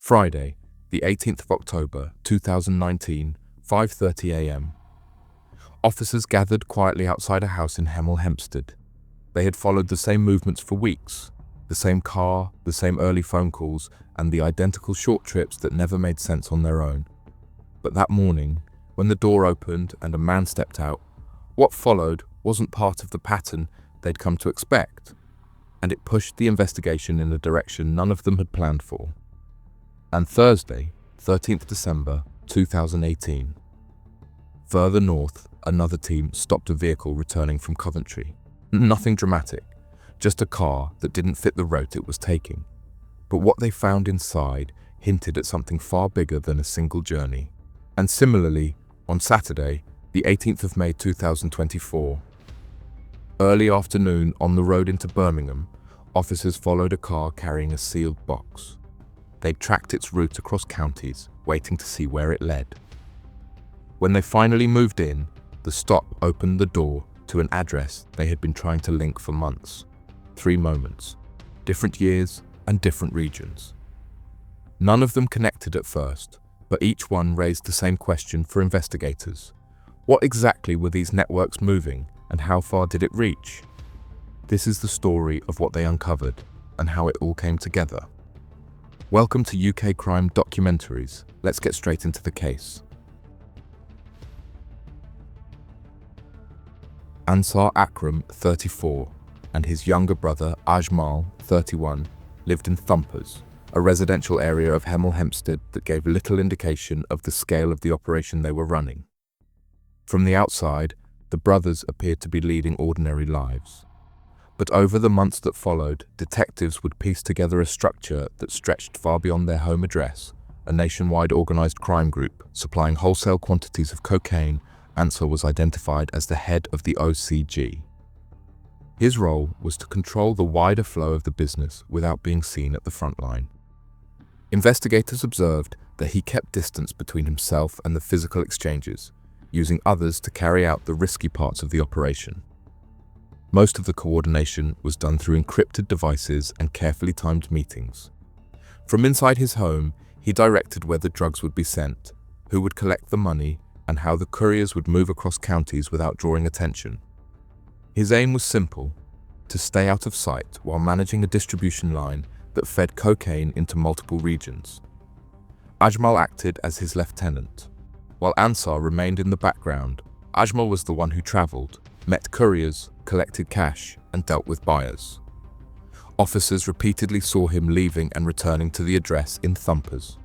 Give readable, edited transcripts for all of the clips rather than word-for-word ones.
Friday, the 18th of October, 2019, 5:30 a.m. Officers gathered quietly outside a house in Hemel Hempstead. They had followed the same movements for weeks, the same car, the same early phone calls, and the identical short trips that never made sense on their own. But that morning, when the door opened and a man stepped out, what followed wasn't part of the pattern they'd come to expect, and it pushed the investigation in a direction none of them had planned for. And Thursday, 13th December 2018. Further north, another team stopped a vehicle returning from Coventry. Nothing dramatic, just a car that didn't fit the route it was taking. But what they found inside hinted at something far bigger than a single journey. And similarly, on Saturday, the 18th of May 2024, early afternoon on the road into Birmingham, officers followed a car carrying a sealed box. They tracked its route across counties, waiting to see where it led. When they finally moved in, the stop opened the door to an address they had been trying to link for months. 3 moments, different years and different regions. None of them connected at first, but each one raised the same question for investigators. What exactly were these networks moving, and how far did it reach? This is the story of what they uncovered and how it all came together. Welcome to UK Crime Documentaries. Let's get straight into the case. Ansar Akram, 34, and his younger brother Ajmal, 31, lived in Thumpers, a residential area of Hemel Hempstead that gave little indication of the scale of the operation they were running. From the outside, the brothers appeared to be leading ordinary lives. But over the months that followed, detectives would piece together a structure that stretched far beyond their home address, a nationwide organised crime group supplying wholesale quantities of cocaine. Ansar was identified as the head of the OCG. His role was to control the wider flow of the business without being seen at the front line. Investigators observed that he kept distance between himself and the physical exchanges, using others to carry out the risky parts of the operation. Most of the coordination was done through encrypted devices and carefully timed meetings. From inside his home, he directed where the drugs would be sent, who would collect the money, and how the couriers would move across counties without drawing attention. His aim was simple: to stay out of sight while managing a distribution line that fed cocaine into multiple regions. Ajmal acted as his lieutenant. While Ansar remained in the background, Ajmal was the one who travelled, met couriers, collected cash, and dealt with buyers. Officers repeatedly saw him leaving and returning to the address in Thumpers.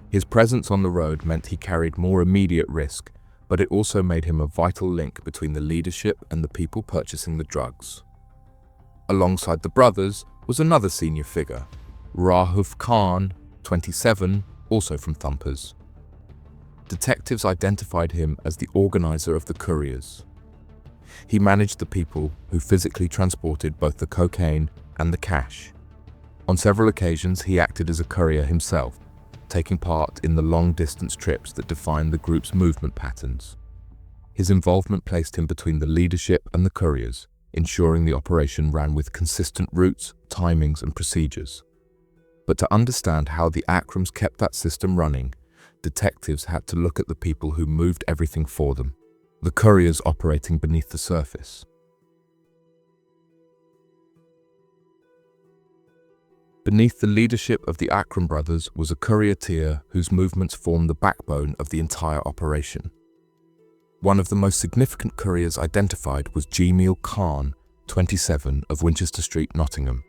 His presence on the road meant he carried more immediate risk, but it also made him a vital link between the leadership and the people purchasing the drugs. Alongside the brothers was another senior figure, Rahuf Khan, 27, also from Thumpers. Detectives identified him as the organizer of the couriers. He managed the people who physically transported both the cocaine and the cash. On several occasions, he acted as a courier himself, taking part in the long-distance trips that defined the group's movement patterns. His involvement placed him between the leadership and the couriers, ensuring the operation ran with consistent routes, timings, and procedures. But to understand how the Akrams kept that system running, detectives had to look at the people who moved everything for them, the couriers operating beneath the surface. Beneath the leadership of the Akram brothers was a courier tier whose movements formed the backbone of the entire operation. One of the most significant couriers identified was Jamil Khan, 27, of Winchester Street, Nottingham.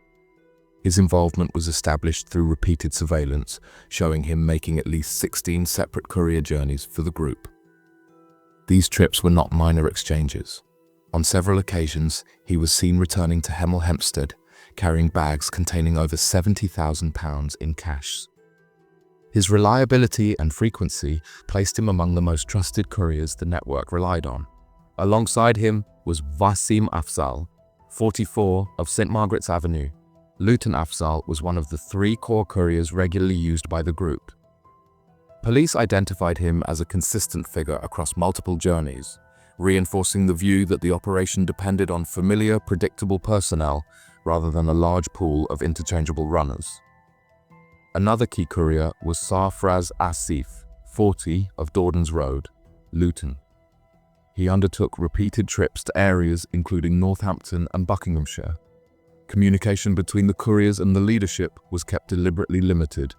His involvement was established through repeated surveillance, showing him making at least 16 separate courier journeys for the group. These trips were not minor exchanges. On several occasions, he was seen returning to Hemel Hempstead, carrying bags containing over £70,000 in cash. His reliability and frequency placed him among the most trusted couriers the network relied on. Alongside him was Wasim Afzal, 44, of St. Margaret's Avenue. Lieutenant Afzal was one of the 3 core couriers regularly used by the group. Police identified him as a consistent figure across multiple journeys, reinforcing the view that the operation depended on familiar, predictable personnel rather than a large pool of interchangeable runners. Another key courier was Sarfraz Asif, 40, of Dordens Road, Luton. He undertook repeated trips to areas including Northampton and Buckinghamshire. Communication between the couriers and the leadership was kept deliberately limited.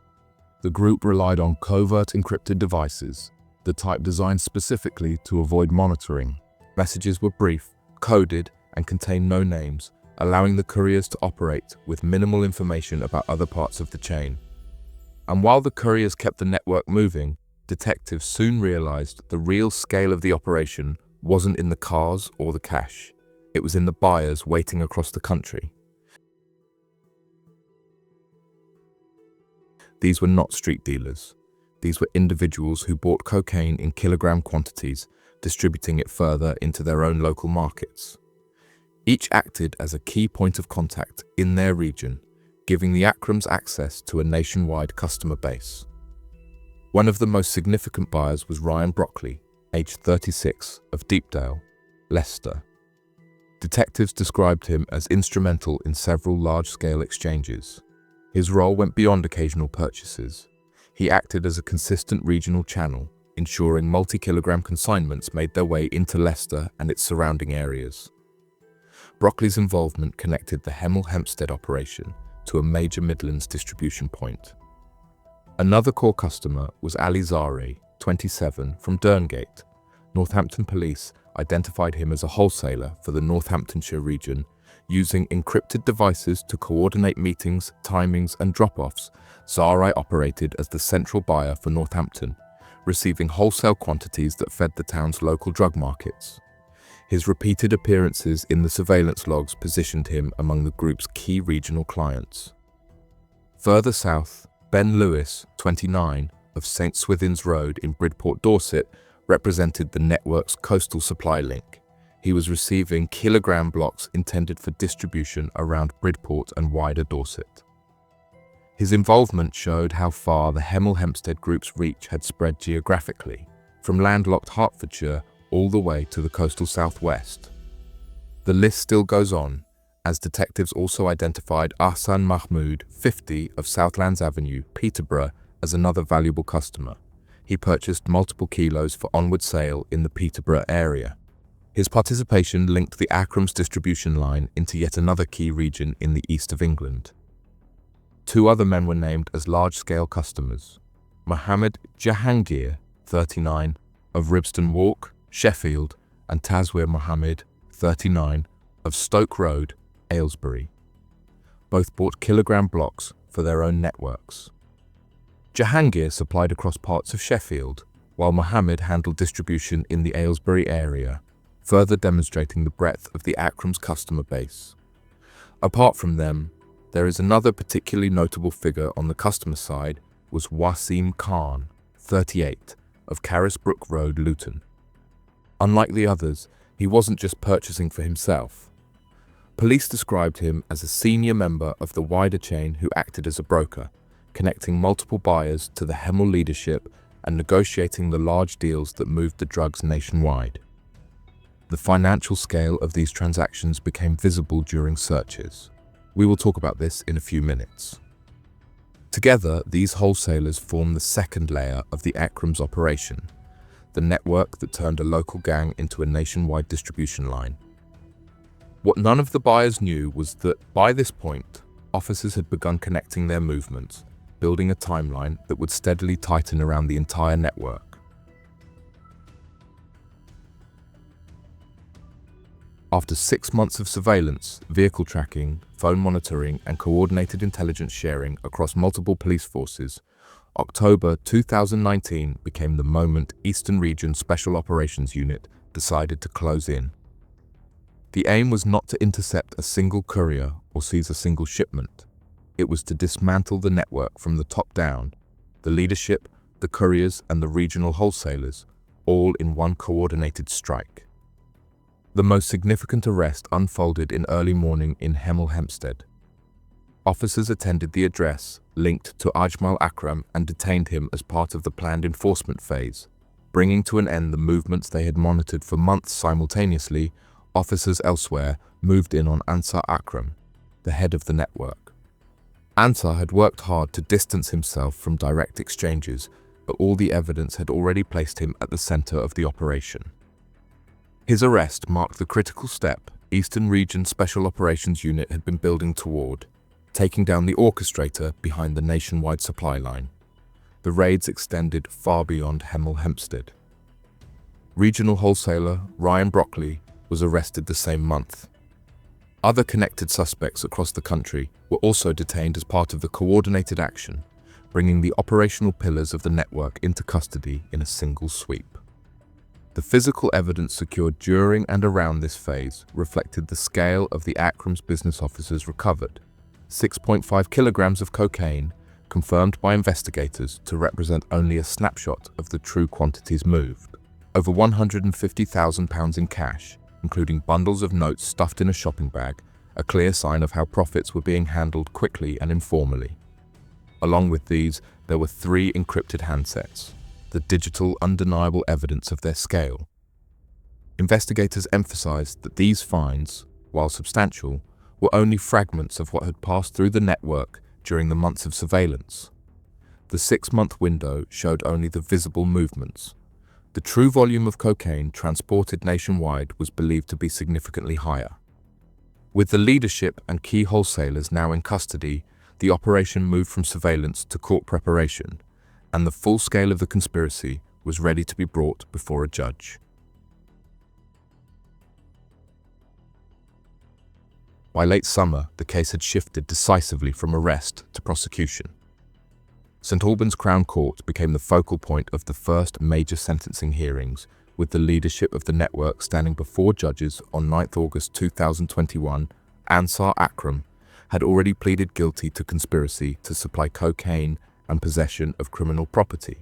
The group relied on covert encrypted devices, the type designed specifically to avoid monitoring. Messages were brief, coded, and contained no names, allowing the couriers to operate with minimal information about other parts of the chain. And while the couriers kept the network moving, detectives soon realized the real scale of the operation wasn't in the cars or the cash. It was in the buyers waiting across the country. These were not street dealers. These were individuals who bought cocaine in kilogram quantities, distributing it further into their own local markets. Each acted as a key point of contact in their region, giving the Akrams access to a nationwide customer base. One of the most significant buyers was Ryan Brockley, aged 36, of Deepdale, Leicester. Detectives described him as instrumental in several large-scale exchanges. His role went beyond occasional purchases. He acted as a consistent regional channel, ensuring multi-kilogram consignments made their way into Leicester and its surrounding areas. Brockley's involvement connected the Hemel Hempstead operation to a major Midlands distribution point. Another core customer was Ali Zari, 27, from Derngate. Northampton police identified him as a wholesaler for the Northamptonshire region. Using encrypted devices to coordinate meetings, timings, and drop-offs, Zari operated as the central buyer for Northampton, receiving wholesale quantities that fed the town's local drug markets. His repeated appearances in the surveillance logs positioned him among the group's key regional clients. Further south, Ben Lewis, 29, of St Swithin's Road in Bridport, Dorset, represented the network's coastal supply link. He was receiving kilogram blocks intended for distribution around Bridport and wider Dorset. His involvement showed how far the Hemel Hempstead Group's reach had spread geographically, from landlocked Hertfordshire all the way to the coastal southwest. The list still goes on, as detectives also identified Ahsan Mahmood, 50, of Southlands Avenue, Peterborough, as another valuable customer. He purchased multiple kilos for onward sale in the Peterborough area. His participation linked the Akrams distribution line into yet another key region in the east of England. Two other men were named as large-scale customers. Mohammed Jahangir, 39, of Ribston Walk, Sheffield, and Tazwir Mohammed, 39, of Stoke Road, Aylesbury. Both bought kilogram blocks for their own networks. Jahangir supplied across parts of Sheffield, while Mohammed handled distribution in the Aylesbury area, further demonstrating the breadth of the Akrams customer base. Apart from them, there is another particularly notable figure on the customer side was Wasim Khan, 38, of Carisbrook Road, Luton. Unlike the others, he wasn't just purchasing for himself. Police described him as a senior member of the wider chain who acted as a broker, connecting multiple buyers to the Hemel leadership and negotiating the large deals that moved the drugs nationwide. The financial scale of these transactions became visible during searches. We will talk about this in a few minutes. Together, these wholesalers form the second layer of the Akrams operation, the network that turned a local gang into a nationwide distribution line. What none of the buyers knew was that, by this point, officers had begun connecting their movements, building a timeline that would steadily tighten around the entire network. After 6 months of surveillance, vehicle tracking, phone monitoring, and coordinated intelligence sharing across multiple police forces, October 2019 became the moment Eastern Region Special Operations Unit decided to close in. The aim was not to intercept a single courier or seize a single shipment. It was to dismantle the network from the top down, the leadership, the couriers, and the regional wholesalers, all in one coordinated strike. The most significant arrest unfolded in early morning in Hemel Hempstead. Officers attended the address, linked to Ajmal Akram, and detained him as part of the planned enforcement phase. Bringing to an end the movements they had monitored for months simultaneously, officers elsewhere moved in on Ansar Akram, the head of the network. Ansar had worked hard to distance himself from direct exchanges, but all the evidence had already placed him at the center of the operation. His arrest marked the critical step Eastern Region Special Operations Unit had been building toward, taking down the orchestrator behind the nationwide supply line. The raids extended far beyond Hemel Hempstead. Regional wholesaler Ryan Brockley was arrested the same month. Other connected suspects across the country were also detained as part of the coordinated action, bringing the operational pillars of the network into custody in a single sweep. The physical evidence secured during and around this phase reflected the scale of the Akram's business officers recovered: 6.5 kilograms of cocaine, confirmed by investigators to represent only a snapshot of the true quantities moved; over £150,000 in cash, including bundles of notes stuffed in a shopping bag, a clear sign of how profits were being handled quickly and informally. Along with these, there were 3 encrypted handsets, the digital, undeniable evidence of their scale. Investigators emphasized that these finds, while substantial, were only fragments of what had passed through the network during the months of surveillance. The 6-month window showed only the visible movements. The true volume of cocaine transported nationwide was believed to be significantly higher. With the leadership and key wholesalers now in custody, the operation moved from surveillance to court preparation, and the full scale of the conspiracy was ready to be brought before a judge. By late summer, the case had shifted decisively from arrest to prosecution. St Albans Crown Court became the focal point of the first major sentencing hearings, with the leadership of the network standing before judges on 9th August 2021. Ansar Akram had already pleaded guilty to conspiracy to supply cocaine and possession of criminal property.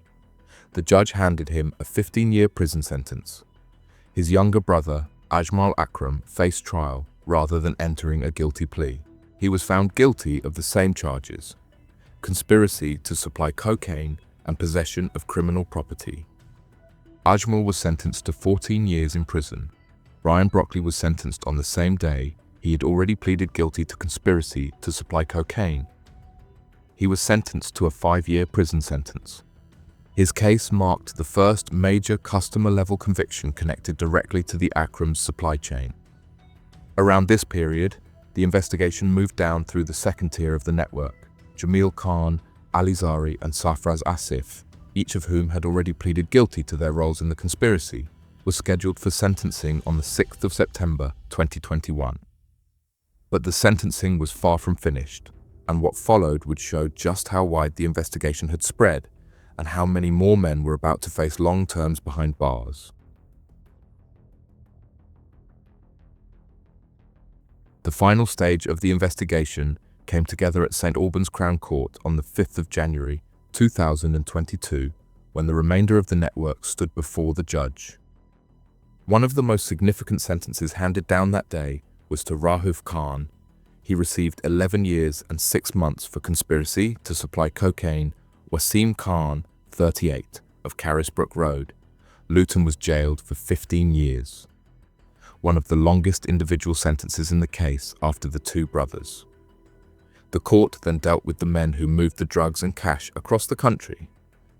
The judge handed him a 15-year prison sentence. His younger brother, Ajmal Akram, faced trial rather than entering a guilty plea. He was found guilty of the same charges: conspiracy to supply cocaine and possession of criminal property. Ajmal was sentenced to 14 years in prison. Ryan Brockley was sentenced on the same day. He had already pleaded guilty to conspiracy to supply cocaine. He was sentenced to a 5-year prison sentence. His case marked the first major customer-level conviction connected directly to the Akram's supply chain. Around this period, the investigation moved down through the second tier of the network. Jamil Khan, Ali Zari and Sarfraz Asif, each of whom had already pleaded guilty to their roles in the conspiracy, was scheduled for sentencing on the 6th of September 2021. But the sentencing was far from finished, and what followed would show just how wide the investigation had spread and how many more men were about to face long terms behind bars. The final stage of the investigation came together at St Albans Crown Court on the 5th of January 2022, when the remainder of the network stood before the judge. One of the most significant sentences handed down that day was to Rahuf Khan. He received 11 years and 6 months for conspiracy to supply cocaine. Wasim Khan, 38, of Carisbrook Road, Luton, was jailed for 15 years. One of the longest individual sentences in the case after the 2 brothers. The court then dealt with the men who moved the drugs and cash across the country.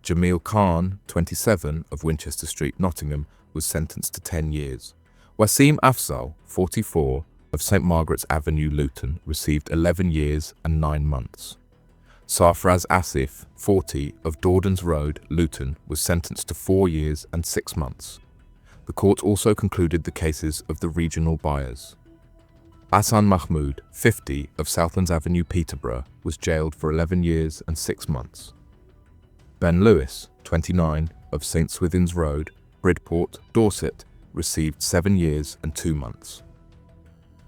Jamil Khan, 27, of Winchester Street, Nottingham, was sentenced to 10 years. Wasim Afzal, 44, of St Margaret's Avenue, Luton, received 11 years and 9 months. Sarfraz Asif, 40, of Dordans Road, Luton, was sentenced to 4 years and 6 months. The court also concluded the cases of the regional buyers. Hassan Mahmood, 50, of Southlands Avenue, Peterborough, was jailed for 11 years and 6 months. Ben Lewis, 29, of St Swithin's Road, Bridport, Dorset, received 7 years and 2 months.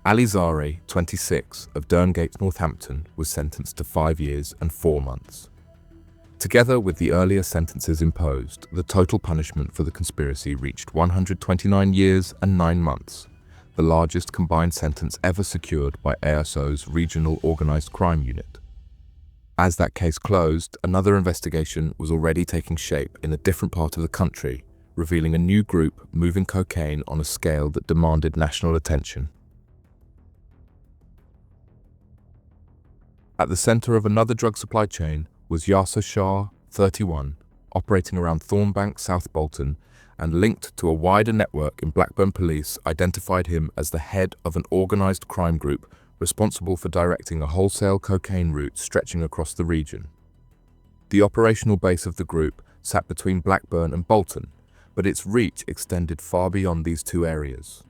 Ali Zari, 26, of Derngate, Northampton, was sentenced to 5 years and 4 months. Together with the earlier sentences imposed, the total punishment for the conspiracy reached 129 years and 9 months, the largest combined sentence ever secured by ASO's Regional Organised Crime Unit. As that case closed, another investigation was already taking shape in a different part of the country, revealing a new group moving cocaine on a scale that demanded national attention. At the center of another drug supply chain was Yasser Shah, 31, operating around Thornbank, South Bolton, and linked to a wider network in Blackburn. Police identified him as the head of an organized crime group responsible for directing a wholesale cocaine route stretching across the region. The operational base of the group sat between Blackburn and Bolton, but its reach extended far beyond these two areas.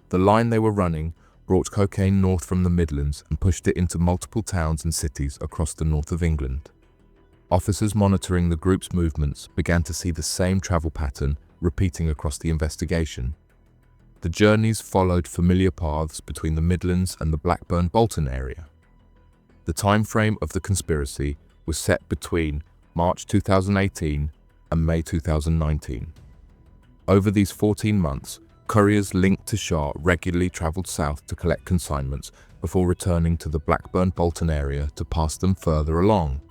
The line they were running brought cocaine north from the Midlands and pushed it into multiple towns and cities across the north of England. Officers monitoring the group's movements began to see the same travel pattern repeating across the investigation. The journeys followed familiar paths between the Midlands and the Blackburn-Bolton area. The time frame of the conspiracy was set between March 2018 and May 2019. Over these 14 months, couriers linked to Shah regularly travelled south to collect consignments before returning to the Blackburn-Bolton area to pass them further along.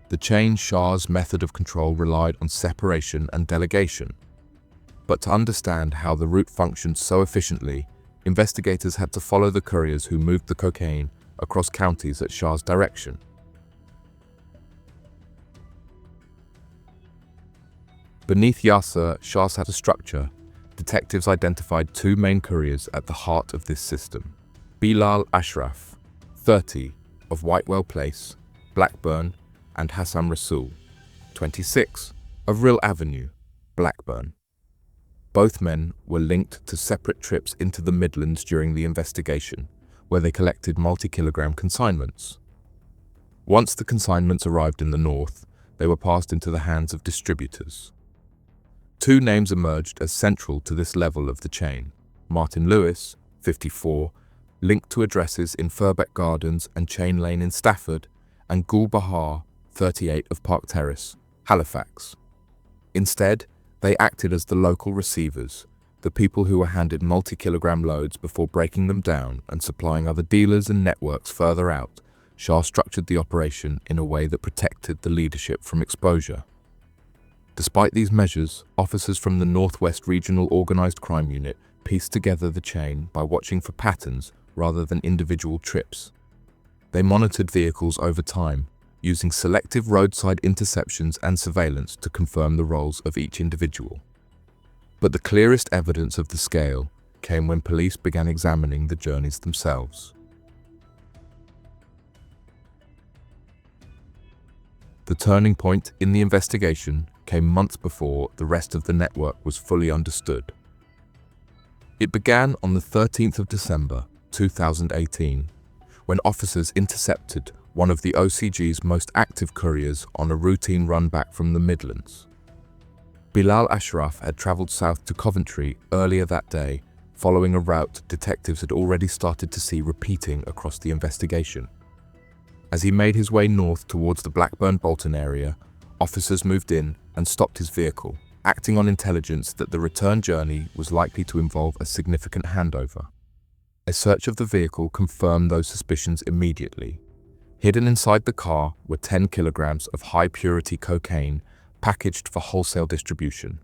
The chain Shah's method of control relied on separation and delegation. But to understand how the route functioned so efficiently, investigators had to follow the couriers who moved the cocaine across counties at Shah's direction. Beneath Yasser Shah's structure, detectives identified two main couriers at the heart of this system. Bilal Ashraf, 30, of Whitewell Place, Blackburn, and Hassan Rasool, 26, of Rill Avenue, Blackburn. Both men were linked to separate trips into the Midlands during the investigation, where they collected multi-kilogram consignments. Once the consignments arrived in the north, they were passed into the hands of distributors. Two names emerged as central to this level of the chain. Martin Lewis, 54, linked to addresses in Furbeck Gardens and Chain Lane in Stafford, and Gul Bahar, 38, of Park Terrace, Halifax. Instead, they acted as the local receivers, the people who were handed multi-kilogram loads before breaking them down and supplying other dealers and networks further out. Shah structured the operation in a way that protected the leadership from exposure. Despite these measures, officers from the Northwest Regional Organised Crime Unit pieced together the chain by watching for patterns rather than individual trips. They monitored vehicles over time, using selective roadside interceptions and surveillance to confirm the roles of each individual. But the clearest evidence of the scale came when police began examining the journeys themselves. The turning point in the investigation came months before the rest of the network was fully understood. It began on the 13th of December, 2018, when officers intercepted one of the OCG's most active couriers on a routine run back from the Midlands. Bilal Ashraf had travelled south to Coventry earlier that day, following a route detectives had already started to see repeating across the investigation. As he made his way north towards the Blackburn-Bolton area, officers moved in and stopped his vehicle, acting on intelligence that the return journey was likely to involve a significant handover. A search of the vehicle confirmed those suspicions immediately. Hidden inside the car were 10 kilograms of high-purity cocaine packaged for wholesale distribution.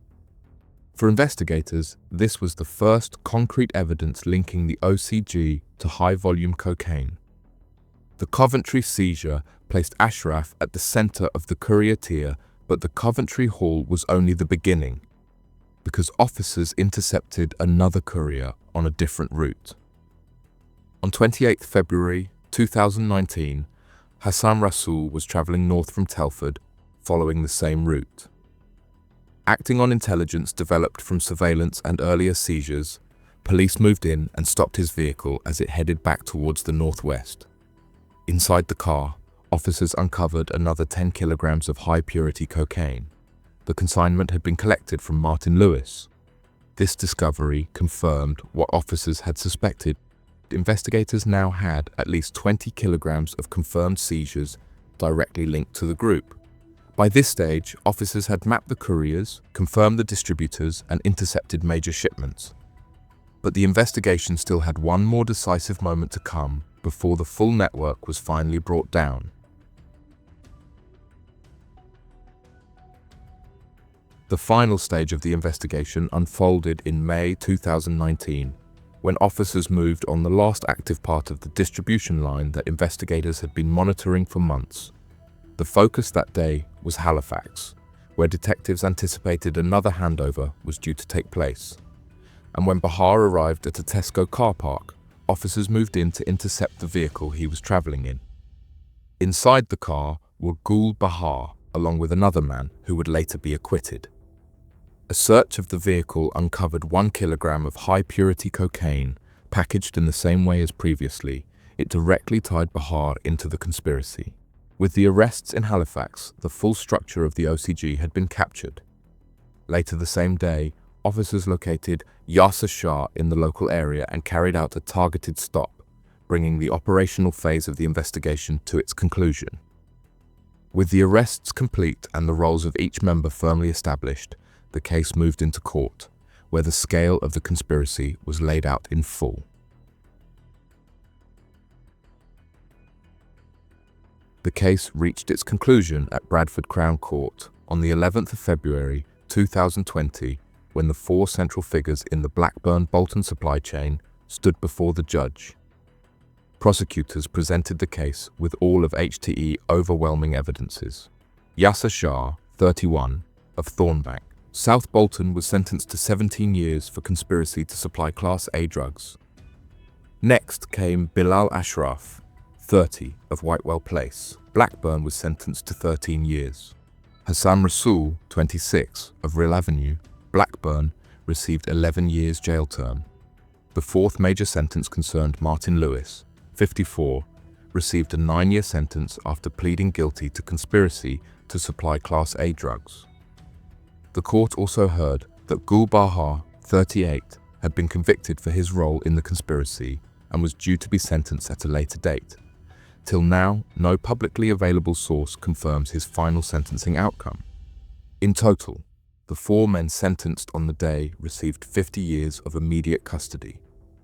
For investigators, this was the first concrete evidence linking the OCG to high-volume cocaine. The Coventry seizure placed Ashraf at the center of the courier tier, but the Coventry haul was only the beginning, because officers intercepted another courier on a different route. On 28 February 2019, Hassan Rasool was travelling north from Telford, following the same route. Acting on intelligence developed from surveillance and earlier seizures, police moved in and stopped his vehicle as it headed back towards the northwest. Inside the car, officers uncovered another 10 kilograms of high-purity cocaine. The consignment had been collected from Martin Lewis. This discovery confirmed what officers had suspected. Investigators now had at least 20 kilograms of confirmed seizures directly linked to the group. By this stage, officers had mapped the couriers, confirmed the distributors, and intercepted major shipments. But the investigation still had one more decisive moment to come before the full network was finally brought down. The final stage of the investigation unfolded in May 2019, when officers moved on the last active part of the distribution line that investigators had been monitoring for months. The focus that day was Halifax, where detectives anticipated another handover was due to take place. And when Bahar arrived at a Tesco car park, officers moved in to intercept the vehicle he was travelling in. Inside the car were Gul Bahar, along with another man who would later be acquitted. A search of the vehicle uncovered 1 kilogram of high-purity cocaine, packaged in the same way as previously. It directly tied Bahar into the conspiracy. With the arrests in Halifax, the full structure of the OCG had been captured. Later the same day, officers located Yasser Shah in the local area and carried out a targeted stop, bringing the operational phase of the investigation to its conclusion. With the arrests complete and the roles of each member firmly established, the case moved into court, where the scale of the conspiracy was laid out in full. The case reached its conclusion at Bradford Crown Court on the 11th of February 2020, when the 4 central figures in the Blackburn-Bolton supply chain stood before the judge. Prosecutors presented the case with all of HTE overwhelming evidences. Yasser Shah, 31, of Thornbank, South Bolton, was sentenced to 17 years for conspiracy to supply Class A drugs. Next came Bilal Ashraf, 30, of Whitewell Place. Blackburn was sentenced to 13 years. Hassan Rasool, 26, of Rill Avenue, Blackburn, received 11 years jail term. The 4th major sentence concerned Martin Lewis, 54, received a 9-year sentence after pleading guilty to conspiracy to supply Class A drugs. The court also heard that Gul Bahar, 38, had been convicted for his role in the conspiracy and was due to be sentenced at a later date. Till now, no publicly available source confirms his final sentencing outcome. In total, the 4 men sentenced on the day received 50 years of immediate custody.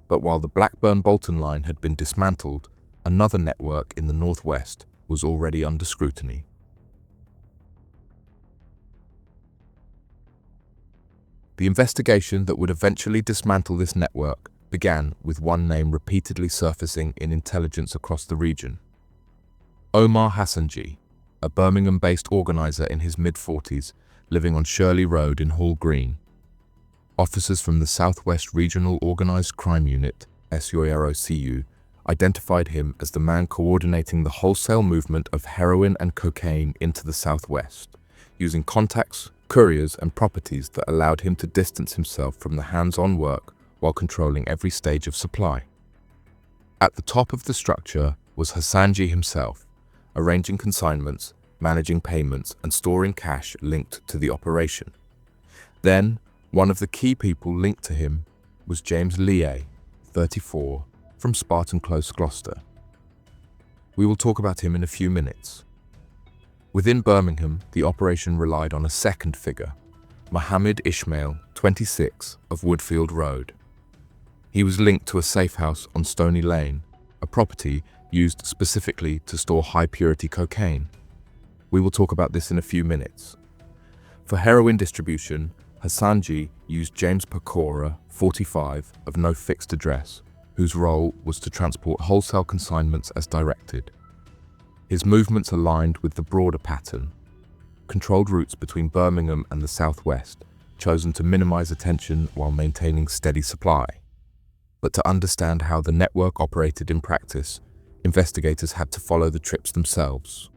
But while the Blackburn-Bolton line had been dismantled, another network in the northwest was already under scrutiny. The investigation that would eventually dismantle this network began with one name repeatedly surfacing in intelligence across the region. Omar Hassanji, a Birmingham-based organizer in his mid-40s, living on Shirley Road in Hall Green. Officers from the Southwest Regional Organised Crime Unit, SUROCU, identified him as the man coordinating the wholesale movement of heroin and cocaine into the Southwest, using contacts, couriers and properties that allowed him to distance himself from the hands-on work while controlling every stage of supply. At the top of the structure was Hassanji himself, arranging consignments, managing payments and storing cash linked to the operation. Then, one of the key people linked to him was James Lee, 34, from Spartan Close, Gloucester. We will talk about him in a few minutes. Within Birmingham, the operation relied on a second figure, Mohammed Ismail, 26, of Woodfield Road. He was linked to a safe house on Stony Lane, a property used specifically to store high-purity cocaine. We will talk about this in a few minutes. For heroin distribution, Hassanji used James Pecora, 45, of no fixed address, whose role was to transport wholesale consignments as directed. His movements aligned with the broader pattern, controlled routes between Birmingham and the southwest, chosen to minimize attention while maintaining steady supply. But to understand how the network operated in practice, investigators had to follow the trips themselves.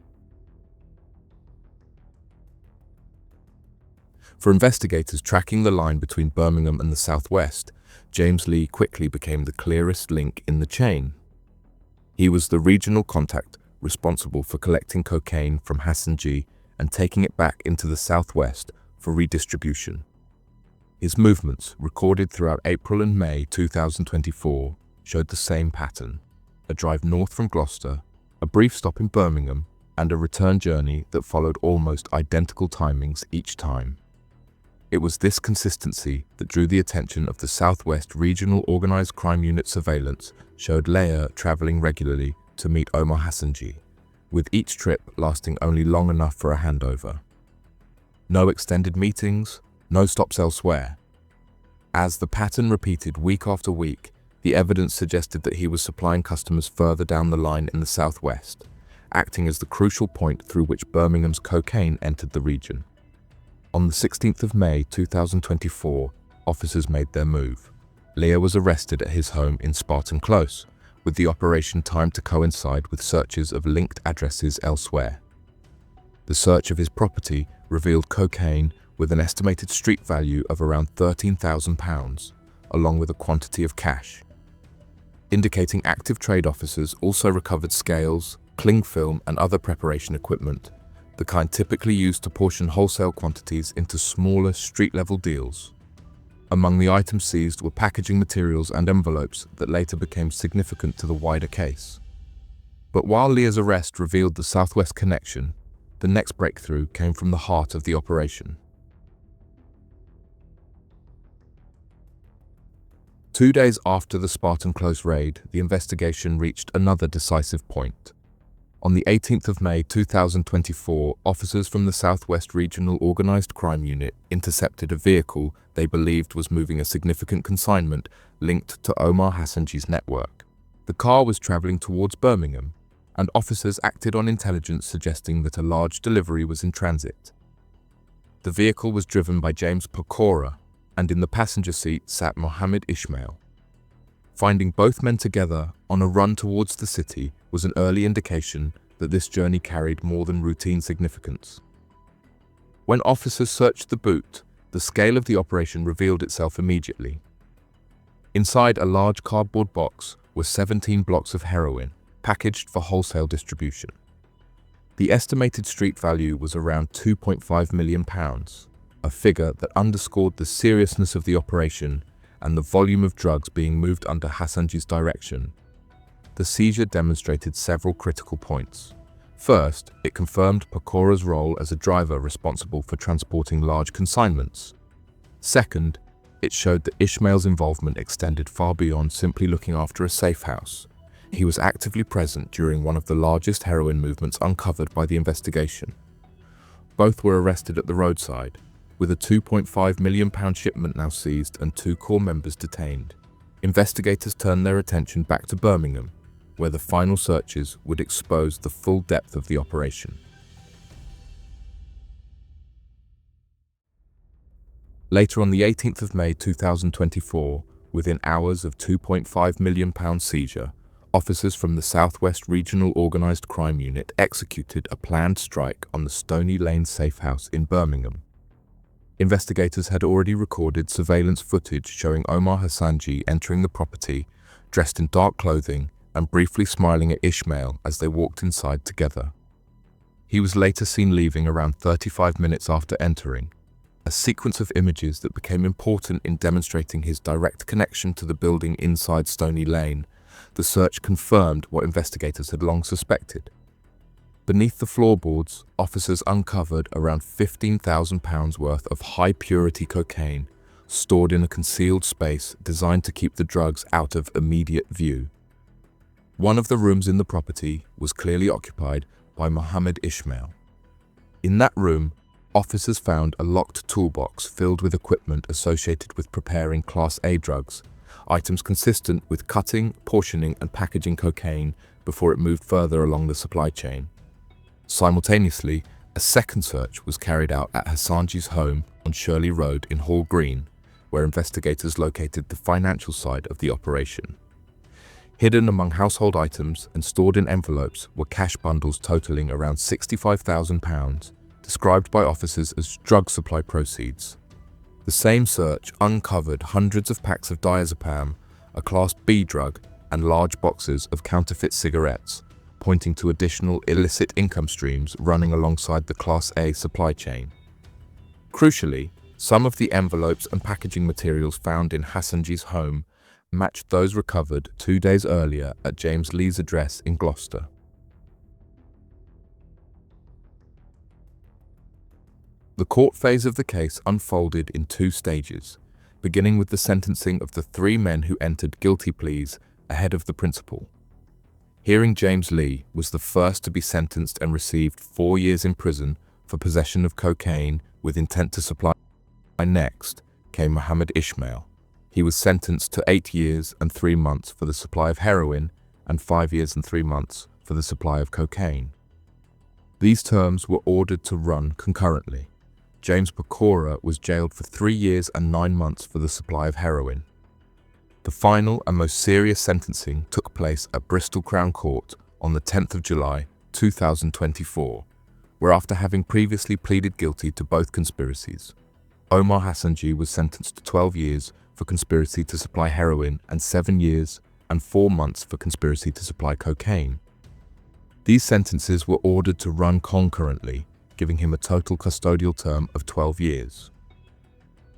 For investigators tracking the line between Birmingham and the southwest, James Lee quickly became the clearest link in the chain. He was the regional contact responsible for collecting cocaine from Hassanji and taking it back into the southwest for redistribution. His movements, recorded throughout April and May 2024, showed the same pattern: a drive north from Gloucester, a brief stop in Birmingham, and a return journey that followed almost identical timings each time. It was this consistency that drew the attention of the Southwest Regional Organised Crime Unit surveillance, showed Leah travelling regularly to meet Omar Hassanji, with each trip lasting only long enough for a handover. No extended meetings, no stops elsewhere. As the pattern repeated week after week, The evidence suggested that he was supplying customers further down the line in the southwest, acting as the crucial point through which Birmingham's cocaine entered the region. On the 16th of May 2024, officers made their move. Lear was arrested at his home in Spartan Close, with the operation timed to coincide with searches of linked addresses elsewhere. The search of his property revealed cocaine with an estimated street value of around £13,000, along with a quantity of cash. Indicating active trade officers also recovered scales, cling film and other preparation equipment, the kind typically used to portion wholesale quantities into smaller street-level deals. Among the items seized were packaging materials and envelopes that later became significant to the wider case. But while Lear's arrest revealed the Southwest connection, the next breakthrough came from the heart of the operation. 2 days after the Spartan Close raid, the investigation reached another decisive point. On the 18th of May 2024, officers from the Southwest Regional Organised Crime Unit intercepted a vehicle they believed was moving a significant consignment linked to Omar Hassanji's network. The car was travelling towards Birmingham, and officers acted on intelligence suggesting that a large delivery was in transit. The vehicle was driven by James Pokora, and in the passenger seat sat Mohammed Ismail. Finding both men together on a run towards the city was an early indication that this journey carried more than routine significance. When officers searched the boot, the scale of the operation revealed itself immediately. Inside a large cardboard box were 17 blocks of heroin, packaged for wholesale distribution. The estimated street value was around £2.5 million, a figure that underscored the seriousness of the operation and the volume of drugs being moved under Hassanji's direction. The seizure demonstrated several critical points. First, it confirmed Pokora's role as a driver responsible for transporting large consignments. Second, it showed that Ismail's involvement extended far beyond simply looking after a safe house. He was actively present during one of the largest heroin movements uncovered by the investigation. Both were arrested at the roadside, with a £2.5 million shipment now seized and 2 core members detained. Investigators turned their attention back to Birmingham, where the final searches would expose the full depth of the operation. Later on the 18th of May 2024, within hours of £2.5 million seizure, officers from the Southwest Regional Organised Crime Unit executed a planned strike on the Stony Lane safe house in Birmingham. Investigators had already recorded surveillance footage showing Omar Hassanji entering the property, dressed in dark clothing and briefly smiling at Ismail as they walked inside together. He was later seen leaving around 35 minutes after entering, a sequence of images that became important in demonstrating his direct connection to the building inside Stony Lane. The search confirmed what investigators had long suspected. Beneath the floorboards, officers uncovered around £15,000 worth of high-purity cocaine, stored in a concealed space designed to keep the drugs out of immediate view. One of the rooms in the property was clearly occupied by Mohammed Ismail. In that room, officers found a locked toolbox filled with equipment associated with preparing Class A drugs, items consistent with cutting, portioning and packaging cocaine before it moved further along the supply chain. Simultaneously, a second search was carried out at Hassanji's home on Shirley Road in Hall Green, where investigators located the financial side of the operation. Hidden among household items and stored in envelopes were cash bundles totaling around £65,000, described by officers as drug supply proceeds. The same search uncovered hundreds of packs of diazepam, a Class B drug, and large boxes of counterfeit cigarettes, pointing to additional illicit income streams running alongside the Class A supply chain. Crucially, some of the envelopes and packaging materials found in Hassanji's home matched those recovered 2 days earlier at James Lee's address in Gloucester. The court phase of the case unfolded in 2 stages, beginning with the sentencing of the 3 men who entered guilty pleas ahead of the principal. Hearing James Lee was the first to be sentenced and received 4 years in prison for possession of cocaine with intent to supply. Next came Mohammed Ismail. He was sentenced to 8 years and 3 months for the supply of heroin and 5 years and 3 months for the supply of cocaine. These terms were ordered to run concurrently. James Pecora was jailed for 3 years and 9 months for the supply of heroin. The final and most serious sentencing took place at Bristol Crown Court on the 10th of July, 2024, where after having previously pleaded guilty to both conspiracies, Omar Hassanji was sentenced to 12 years for conspiracy to supply heroin and 7 years and 4 months for conspiracy to supply cocaine. These sentences were ordered to run concurrently, giving him a total custodial term of 12 years.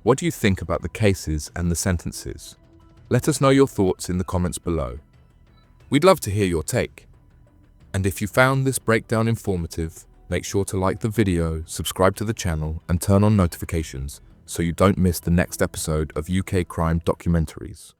What do you think about the cases and the sentences? Let us know your thoughts in the comments below. We'd love to hear your take. And if you found this breakdown informative, make sure to like the video, subscribe to the channel, and turn on notifications so you don't miss the next episode of UK Crime Documentaries.